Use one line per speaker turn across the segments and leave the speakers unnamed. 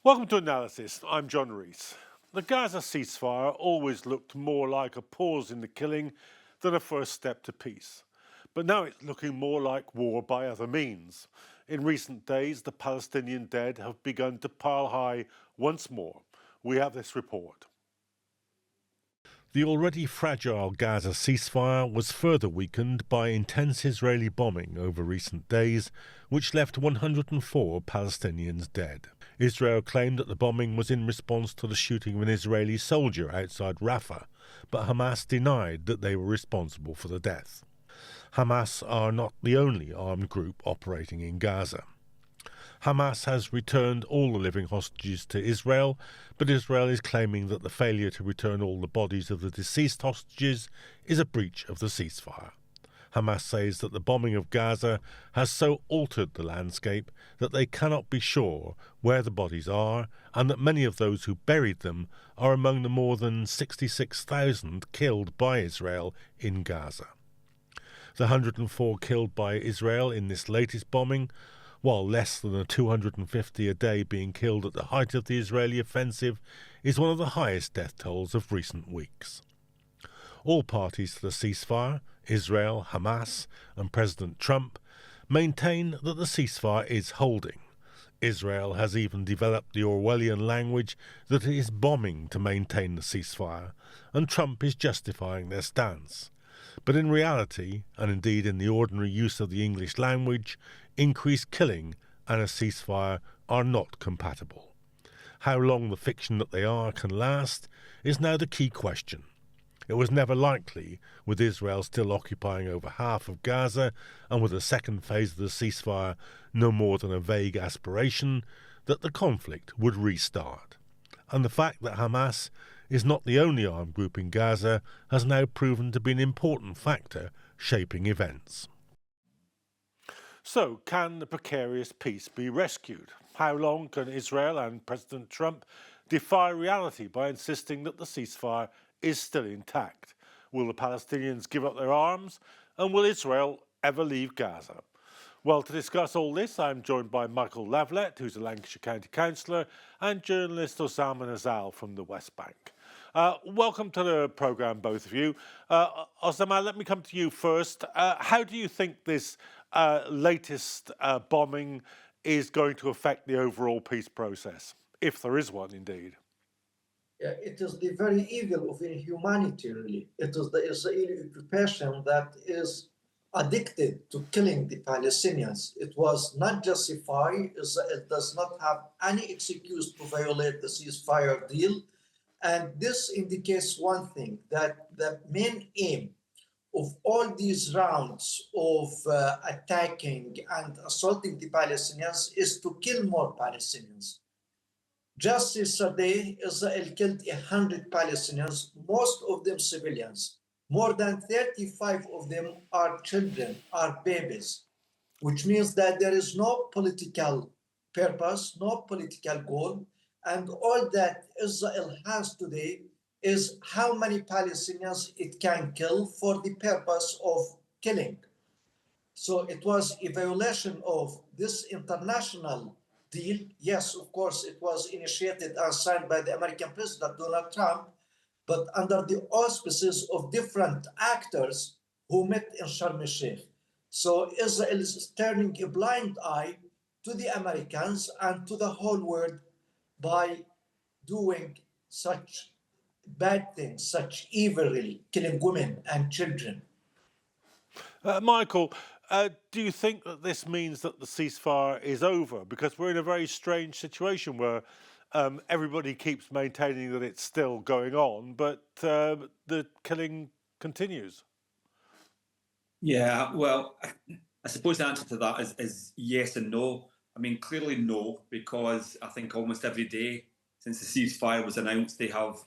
Welcome to Analysis. I'm John Rees. The Gaza ceasefire always looked more like a pause in the killing than a first step to peace. But now it's looking more like war by other means. In recent days, the Palestinian dead have begun to pile high once more. We have this report. The already fragile Gaza ceasefire was further weakened by intense Israeli bombing over recent days, which left 104 Palestinians dead. Israel claimed that the bombing was in response to the shooting of an Israeli soldier outside Rafah, but Hamas denied that they were responsible for the death. Hamas are not the only armed group operating in Gaza. Hamas has returned all the living hostages to Israel, but Israel is claiming that the failure to return all the bodies of the deceased hostages is a breach of the ceasefire. Hamas says that the bombing of Gaza has so altered the landscape that they cannot be sure where the bodies are, and that many of those who buried them are among the more than 66,000 killed by Israel in Gaza. The 104 killed by Israel in this latest bombing, while less than the 250 a day being killed at the height of the Israeli offensive, is one of the highest death tolls of recent weeks. All parties to the ceasefire, Israel, Hamas and President Trump, maintain that the ceasefire is holding. Israel has even developed the Orwellian language that it is bombing to maintain the ceasefire, and Trump is justifying their stance. But in reality, and indeed in the ordinary use of the English language, increased killing and a ceasefire are not compatible. How long the fiction that they are can last is now the key question. It was never likely, with Israel still occupying over half of Gaza and with the second phase of the ceasefire no more than a vague aspiration, that the conflict would restart. And the fact that Hamas is not the only armed group in Gaza has now proven to be an important factor shaping events. So, can the precarious peace be rescued? How long can Israel and President Trump defy reality by insisting that the ceasefire is still intact? Will the Palestinians give up their arms? And will Israel ever leave Gaza? Well, to discuss all this, I'm joined by Michael Lavalette, who's a Lancashire County councillor, and journalist Osama Nazzal from the West Bank. Welcome to the programme, both of you. Osama, let me come to you first. How do you think this latest bombing is going to affect the overall peace process, if there is one indeed?
Yeah, it is the very evil of inhumanity, really. It is the Israeli occupation that is addicted to killing the Palestinians. It was not justified. Israel does not have any excuse to violate the ceasefire deal. And this indicates one thing, that the main aim of all these rounds of attacking and assaulting the Palestinians is to kill more Palestinians. Just yesterday, Israel killed 100 Palestinians, most of them civilians. More than 35 of them are children, are babies, which means that there is no political purpose, no political goal. And all that Israel has today is how many Palestinians it can kill for the purpose of killing. So it was a violation of this international deal. Yes, of course, it was initiated and signed by the American President Donald Trump, but under the auspices of different actors who met in Sharm el-Sheikh. So Israel is turning a blind eye to the Americans and to the whole world by doing such bad things, such evil, really, killing women and children.
Michael, do you think that this means that the ceasefire is over? Because we're in a very strange situation where everybody keeps maintaining that it's still going on, but the killing continues.
Yeah, well, I suppose the answer to that is yes and no. I mean, clearly no, because I think almost every day since the ceasefire was announced, they have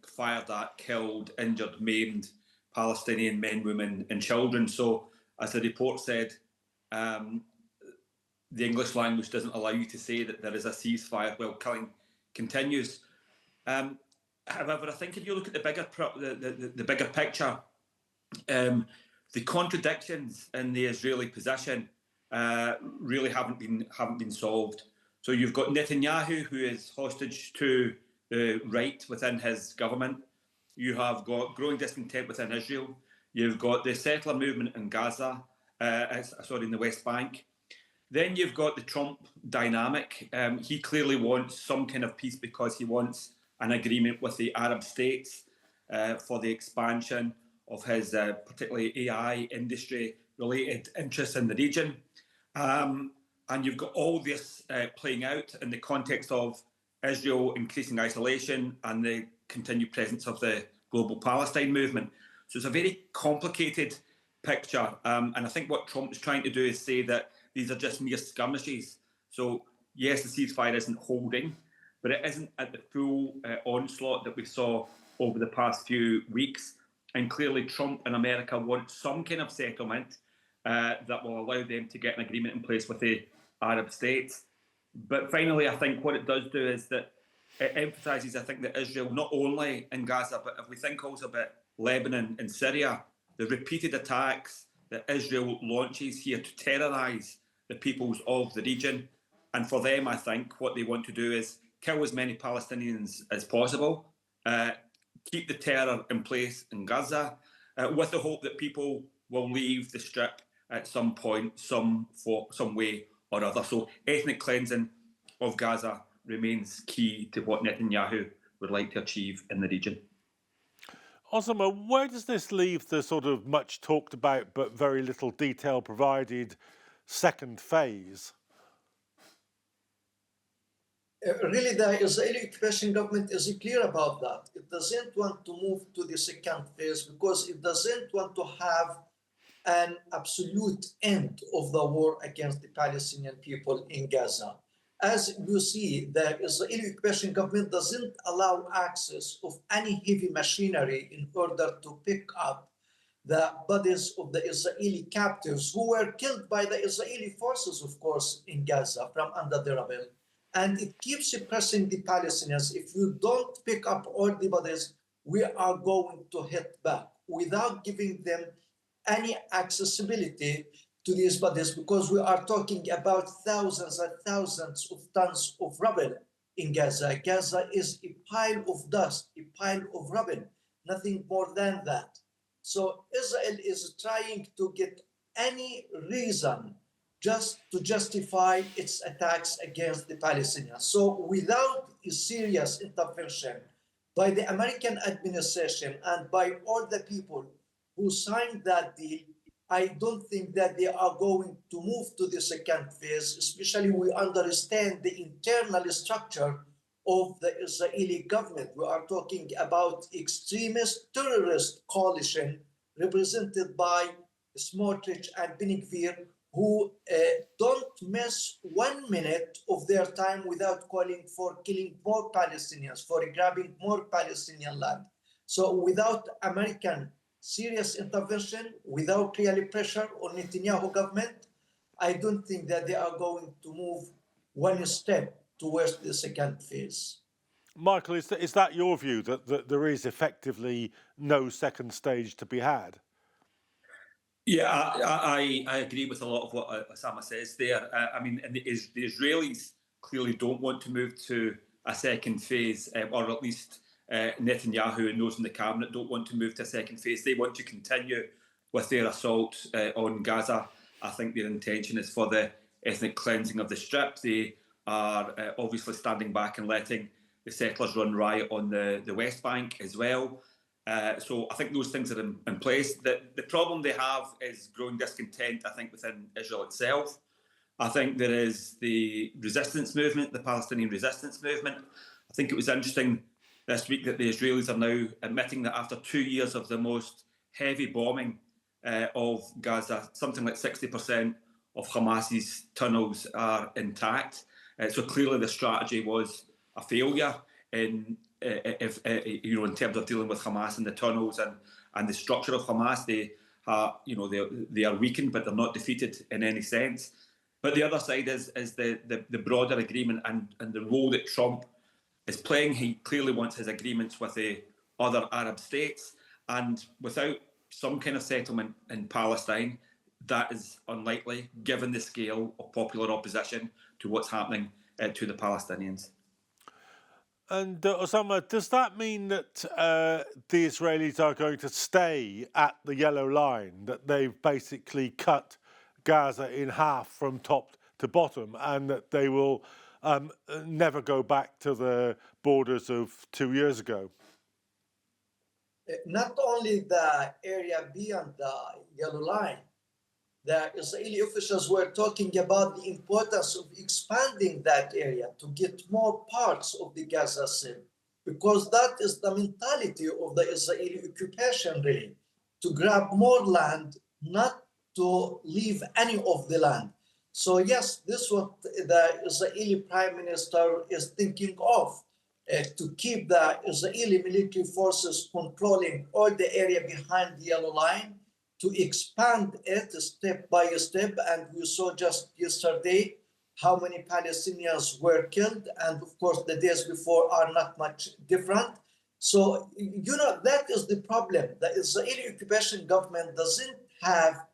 fired at, killed, injured, maimed Palestinian men, women and children. So, as the report said, the English language doesn't allow you to say that there is a ceasefire while killing continues. However, I think if you look at the bigger picture, the contradictions in the Israeli position really haven't been solved. So you've got Netanyahu, who is hostage to the right within his government. You have got growing discontent within Israel. You've got the settler movement in Gaza, in the West Bank. Then you've got the Trump dynamic. He clearly wants some kind of peace because he wants an agreement with the Arab states for the expansion of his particularly AI industry-related interests in the region. And you've got all this playing out in the context of Israel increasing isolation and the continued presence of the global Palestine movement. So it's a very complicated picture. And I think what Trump is trying to do is say that these are just mere skirmishes. So yes, the ceasefire isn't holding, but it isn't at the full onslaught that we saw over the past few weeks. And clearly Trump and America want some kind of settlement that will allow them to get an agreement in place with the Arab states. But finally, I think what it does do is that it emphasises, I think, that Israel, not only in Gaza, but if we think also about Lebanon and Syria, the repeated attacks that Israel launches here to terrorise the peoples of the region. And for them, I think what they want to do is kill as many Palestinians as possible, keep the terror in place in Gaza, with the hope that people will leave the strip at some point, some way or other. So ethnic cleansing of Gaza remains key to what Netanyahu would like to achieve in the region.
Osama, where does this leave the sort of much talked about but very little detail provided second phase?
Really, the Israeli occupation government is clear about that. It doesn't want to move to the second phase because it doesn't want to have an absolute end of the war against the Palestinian people in Gaza. As you see, the Israeli occupation government doesn't allow access of any heavy machinery in order to pick up the bodies of the Israeli captives who were killed by the Israeli forces, of course, in Gaza from under the rubble. And it keeps pressing the Palestinians. If you don't pick up all the bodies, we are going to hit back without giving them any accessibility to these bodies, because we are talking about thousands and thousands of tons of rubble in Gaza. Gaza is a pile of dust, a pile of rubble, nothing more than that. So Israel is trying to get any reason just to justify its attacks against the Palestinians. So without a serious intervention by the American administration and by all the people who signed that deal, I don't think that they are going to move to the second phase, especially we understand the internal structure of the Israeli government. We are talking about extremist terrorist coalition represented by Smotrich and Ben-Gvir, who don't miss 1 minute of their time without calling for killing more Palestinians, for grabbing more Palestinian land. So without American serious intervention, without really pressure on Netanyahu government, I don't think that they are going to move one step towards the second phase.
Michael, is that your view, that there is effectively no second stage to be had?
Yeah, I agree with a lot of what Osama says there. I mean, and the Israelis clearly don't want to move to a second phase, or at least Netanyahu and those in the cabinet don't want to move to a second phase. They want to continue with their assault on Gaza. I think their intention is for the ethnic cleansing of the strip. They are obviously standing back and letting the settlers run riot on the West Bank as well. So I think those things are in place. The problem they have is growing discontent, I think, within Israel itself. I think there is the resistance movement, the Palestinian resistance movement. I think it was interesting this week that the Israelis are now admitting that after 2 years of the most heavy bombing of Gaza, something like 60% of Hamas's tunnels are intact. So clearly the strategy was a failure in terms of dealing with Hamas and the tunnels and the structure of Hamas. They are weakened, but they're not defeated in any sense. But the other side is the broader agreement and the role that Trump is playing. He clearly wants his agreements with the other Arab states, and without some kind of settlement in Palestine, that is unlikely, given the scale of popular opposition to what's happening to the Palestinians.
And Osama, does that mean that the Israelis are going to stay at the yellow line, that they've basically cut Gaza in half from top to bottom, and that they will never go back to the borders of 2 years ago?
Not only the area beyond the yellow line, the Israeli officials were talking about the importance of expanding that area to get more parts of the Gaza Strip, because that is the mentality of the Israeli occupation, really, to grab more land, not to leave any of the land. So yes, this is what the Israeli Prime Minister is thinking of, to keep the Israeli military forces controlling all the area behind the yellow line, to expand it step by step. And we saw just yesterday how many Palestinians were killed. And of course, the days before are not much different. So, that is the problem. The Israeli occupation government doesn't have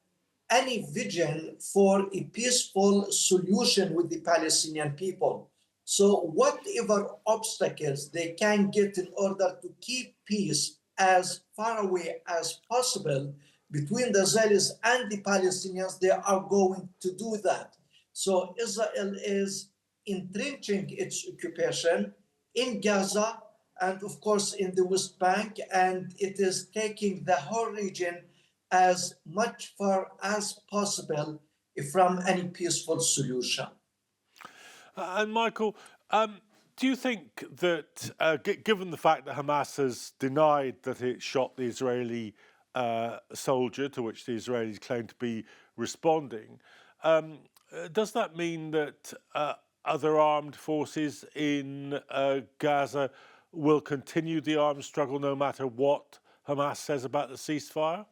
any vision for a peaceful solution with the Palestinian people. So whatever obstacles they can get in order to keep peace as far away as possible between the Israelis and the Palestinians, they are going to do that. So Israel is entrenching its occupation in Gaza and, of course, in the West Bank, and it is taking the whole region as much far as possible from any peaceful solution.
And Michael, do you think that, given the fact that Hamas has denied that it shot the Israeli soldier, to which the Israelis claim to be responding, does that mean that other armed forces in Gaza will continue the armed struggle no matter what Hamas says about the ceasefire?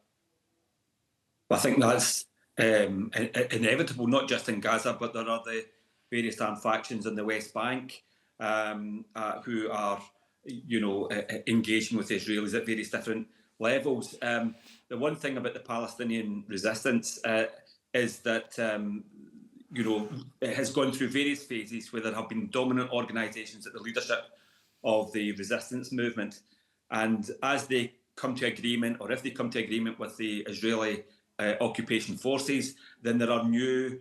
I think that's inevitable, not just in Gaza, but there are the various armed factions in the West Bank who are, engaging with the Israelis at various different levels. The one thing about the Palestinian resistance is that, it has gone through various phases where there have been dominant organisations at the leadership of the resistance movement. And as they come to agreement, or if they come to agreement with the Israeli occupation forces, then there are new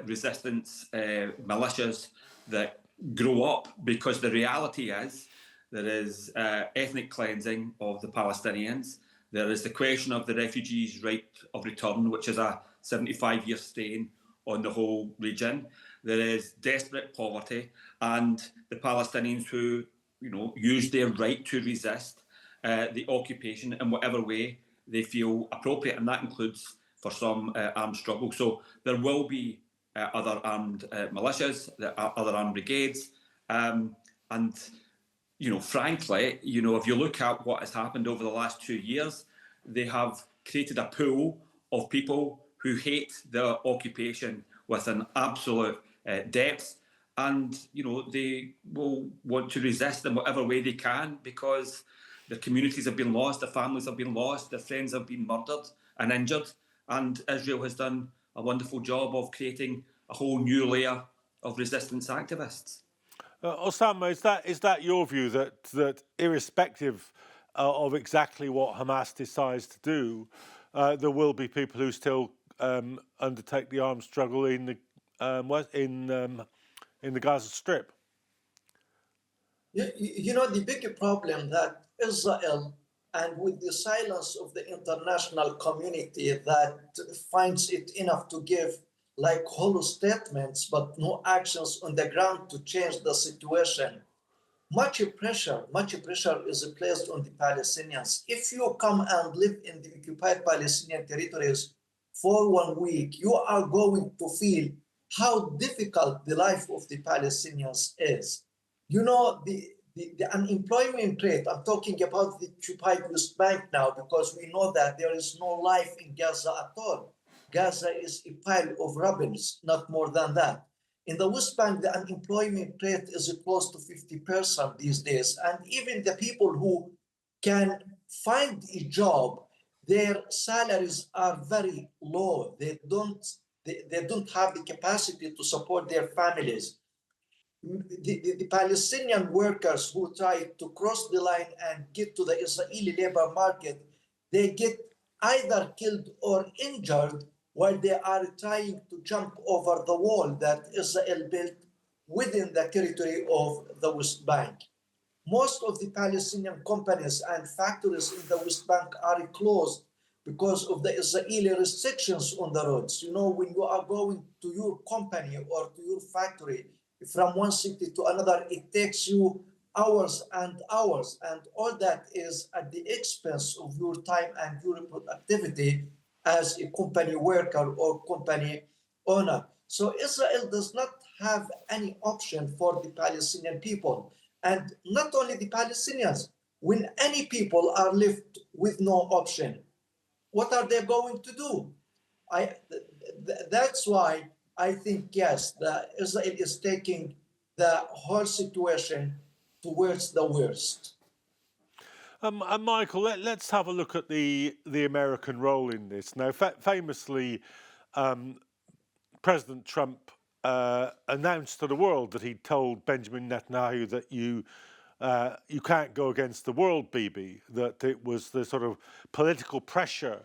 resistance militias that grow up, because the reality is there is ethnic cleansing of the Palestinians. There is the question of the refugees' right of return, which is a 75-year stain on the whole region. There is desperate poverty, and the Palestinians who, use their right to resist the occupation in whatever way they feel appropriate, and that includes, for some, armed struggle. So there will be other armed militias, other armed brigades, and frankly, if you look at what has happened over the last 2 years, they have created a pool of people who hate the occupation with an absolute depth, and they will want to resist in whatever way they can, because their communities have been lost, their families have been lost, their friends have been murdered and injured, and Israel has done a wonderful job of creating a whole new layer of resistance activists.
Osama, is that your view, that irrespective of exactly what Hamas decides to do, there will be people who still undertake the armed struggle in the Gaza Strip?
The big problem that Israel, and with the silence of the international community that finds it enough to give like hollow statements but no actions on the ground to change the situation, much pressure is placed on the Palestinians. If you come and live in the occupied Palestinian territories for 1 week, you are going to feel how difficult the life of the Palestinians is. The unemployment rate, I'm talking about the occupied West Bank now, because we know that there is no life in Gaza at all. Gaza is a pile of rubble, not more than that. In the West Bank, the unemployment rate is close to 50% these days. And even the people who can find a job, their salaries are very low. They don't have the capacity to support their families. the Palestinian workers who try to cross the line and get to the Israeli labor market, they get either killed or injured while they are trying to jump over the wall that Israel built within the territory of the West Bank. Most of the Palestinian companies and factories in the West Bank are closed because of the Israeli restrictions on the roads. You know, when you are going to your company or to your factory from one city to another, it takes you hours and hours, and all that is at the expense of your time and your productivity as a company worker or company owner. So Israel does not have any option for the Palestinian people. And not only the Palestinians, when any people are left with no option, what are they going to do? That's why I think, yes, Israel is taking the whole situation towards the worst.
And Michael, let's have a look at the American role in this. Now, famously, President Trump announced to the world that he'd told Benjamin Netanyahu that you can't go against the world, Bibi, that it was the sort of political pressure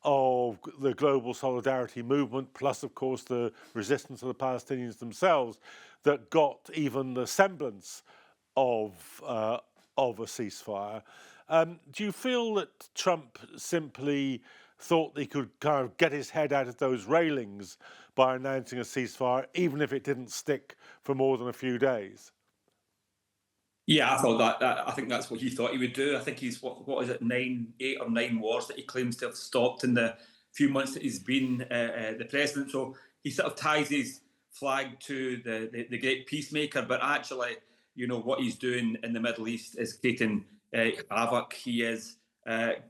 of the global solidarity movement, plus, of course, the resistance of the Palestinians themselves, that got even the semblance of a ceasefire. Do you feel that Trump simply thought he could kind of get his head out of those railings by announcing a ceasefire, even if it didn't stick for more than a few days?
Yeah, I thought I think that's what he thought he would do. I think he's what is it, 8 or 9 wars that he claims to have stopped in the few months that he's been the president. So he sort of ties his flag to the great peacemaker, but actually, you know, what he's doing in the Middle East is creating havoc. He is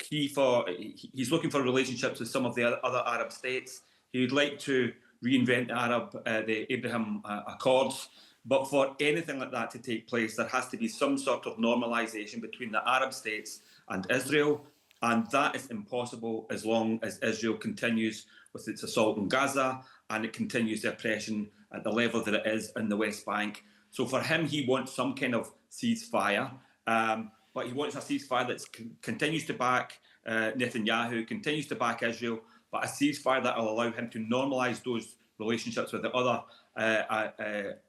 he's looking for relationships with some of the other Arab states. He would like to reinvent the Abraham Accords. But for anything like that to take place, there has to be some sort of normalisation between the Arab states and Israel. And that is impossible as long as Israel continues with its assault on Gaza and it continues the oppression at the level that it is in the West Bank. So for him, he wants some kind of ceasefire. But he wants a ceasefire that continues to back Netanyahu, continues to back Israel, but a ceasefire that will allow him to normalise those relationships with the other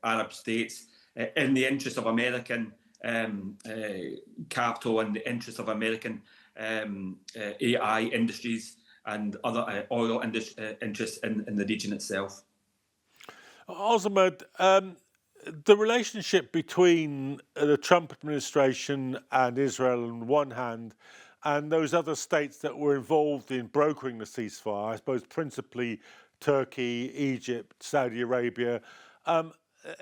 Arab states in the interest of American capital and the interest of American AI industries and other oil interests in the region itself.
Osama, the relationship between the Trump administration and Israel on one hand, and those other states that were involved in brokering the ceasefire, I suppose principally Turkey, Egypt, Saudi Arabia.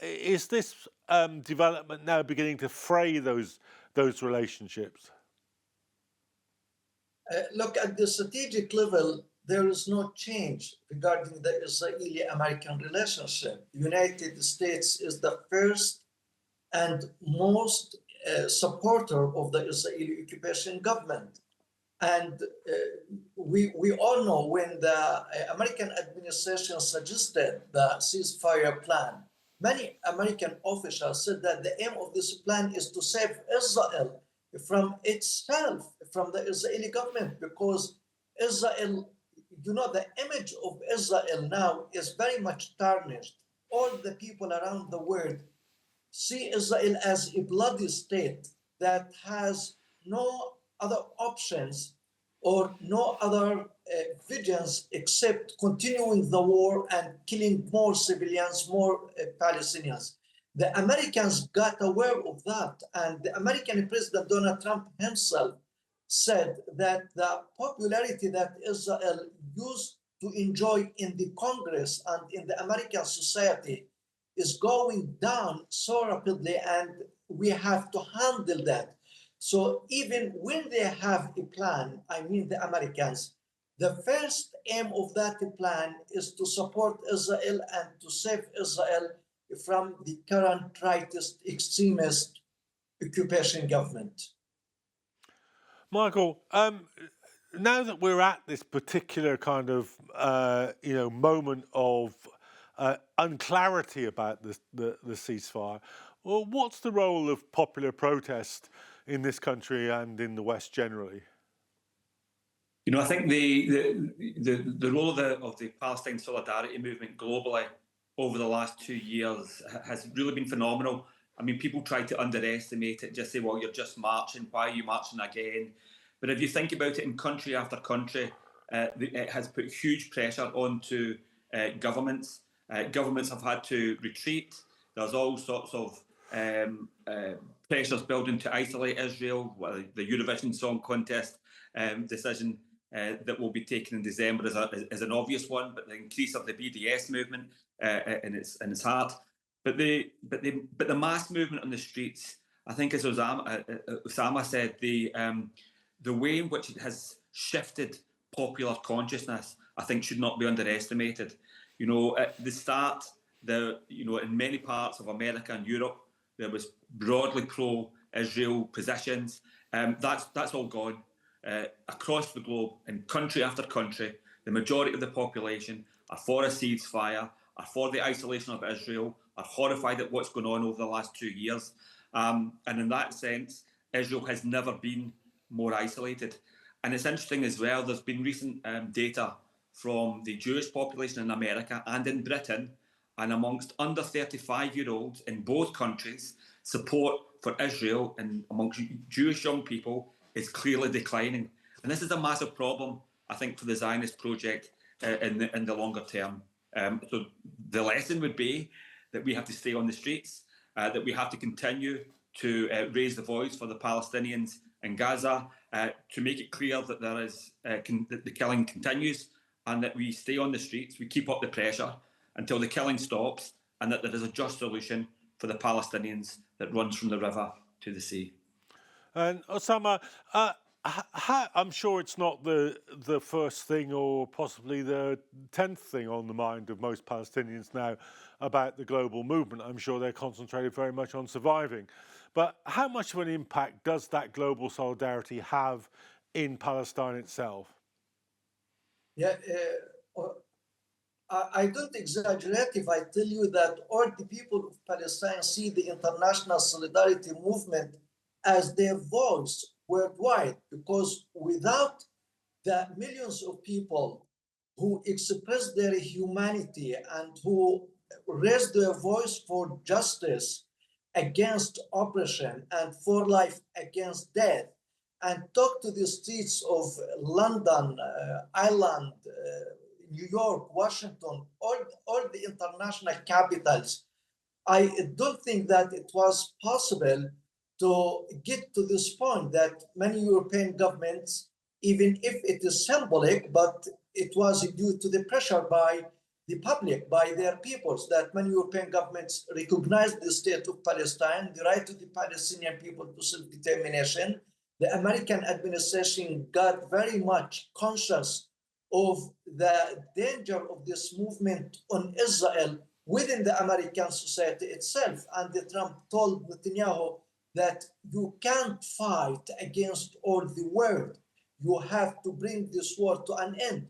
Is this development now beginning to fray those relationships?
Look, at the strategic level, there is no change regarding the Israeli-American relationship. The United States is the first and most supporter of the Israeli occupation government. And we all know when the American administration suggested the ceasefire plan, many American officials said that the aim of this plan is to save Israel from itself, from the Israeli government, because Israel, you know, the image of Israel now is very much tarnished. All the people around the world see Israel as a bloody state that has no other options or no other visions except continuing the war and killing more civilians, more Palestinians. The Americans got aware of that, and the American President Donald Trump himself said that the popularity that Israel used to enjoy in the Congress and in the American society is going down so rapidly, and we have to handle that. So even when they have a plan, I mean the Americans, the first aim of that plan is to support Israel and to save Israel from the current rightist extremist occupation government.
Michael, now that we're at this particular kind of moment of unclarity about the ceasefire. Well, what's the role of popular protest in this country and in the West generally?
You know, I think the role of the Palestine solidarity movement globally over the last 2 years has really been phenomenal. I mean, people try to underestimate it, just say, well, you're just marching, why are you marching again? But if you think about it, in country after country, it has put huge pressure onto governments. Governments have had to retreat. There's all sorts of pressures building to isolate Israel. Well, the Eurovision Song Contest decision that will be taken in December is an obvious one, but the increase of the BDS movement in its heart. But the mass movement on the streets, I think, as Osama said, the way in which it has shifted popular consciousness, I think, should not be underestimated. You know, at the start, in many parts of America and Europe, there was broadly pro-Israel positions. That's all gone. Across the globe, in country after country, the majority of the population are for a ceasefire, are for the isolation of Israel, are horrified at what's going on over the last 2 years. And in that sense, Israel has never been more isolated. And it's interesting as well, there's been recent data from the Jewish population in America and in Britain, and amongst under 35-year-olds in both countries, support for Israel and amongst Jewish young people is clearly declining. And this is a massive problem, I think, for the Zionist project in the longer term. So the lesson would be that we have to stay on the streets, that we have to continue to raise the voice for the Palestinians in Gaza, to make it clear that there is that the killing continues, and that we stay on the streets, we keep up the pressure until the killing stops, and that there is a just solution for the Palestinians that runs from the river to the sea.
And Osama, I'm sure it's not the first thing or possibly the 10th thing on the mind of most Palestinians now about the global movement. I'm sure they're concentrated very much on surviving. But how much of an impact does that global solidarity have in Palestine itself?
Yeah, I don't exaggerate if I tell you that all the people of Palestine see the international solidarity movement as their voice worldwide, because without the millions of people who express their humanity and who raise their voice for justice against oppression and for life against death, and talk to the streets of London, Ireland, New York, Washington, all the international capitals, I don't think that it was possible to get to this point that many European governments, even if it is symbolic, but it was due to the pressure by the public, by their peoples, that many European governments recognized the state of Palestine, the right of the Palestinian people to self-determination. The American administration got very much conscious of the danger of this movement on Israel within the American society itself. And Trump told Netanyahu that you can't fight against all the world. You have to bring this war to an end.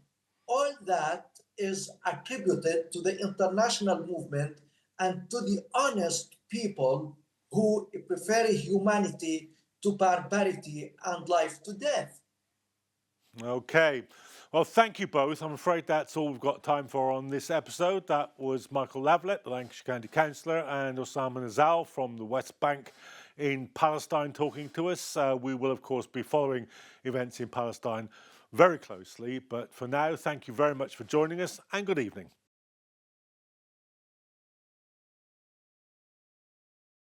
All that is attributed to the international movement and to the honest people who prefer humanity to barbarity and life to death.
Okay. Well, thank you both. I'm afraid that's all we've got time for on this episode. That was Michael Lavalette, the Lancashire County Councillor, and Osama Nazzal from the West Bank in Palestine talking to us. We will, of course, be following events in Palestine very closely. But for now, thank you very much for joining us and good evening.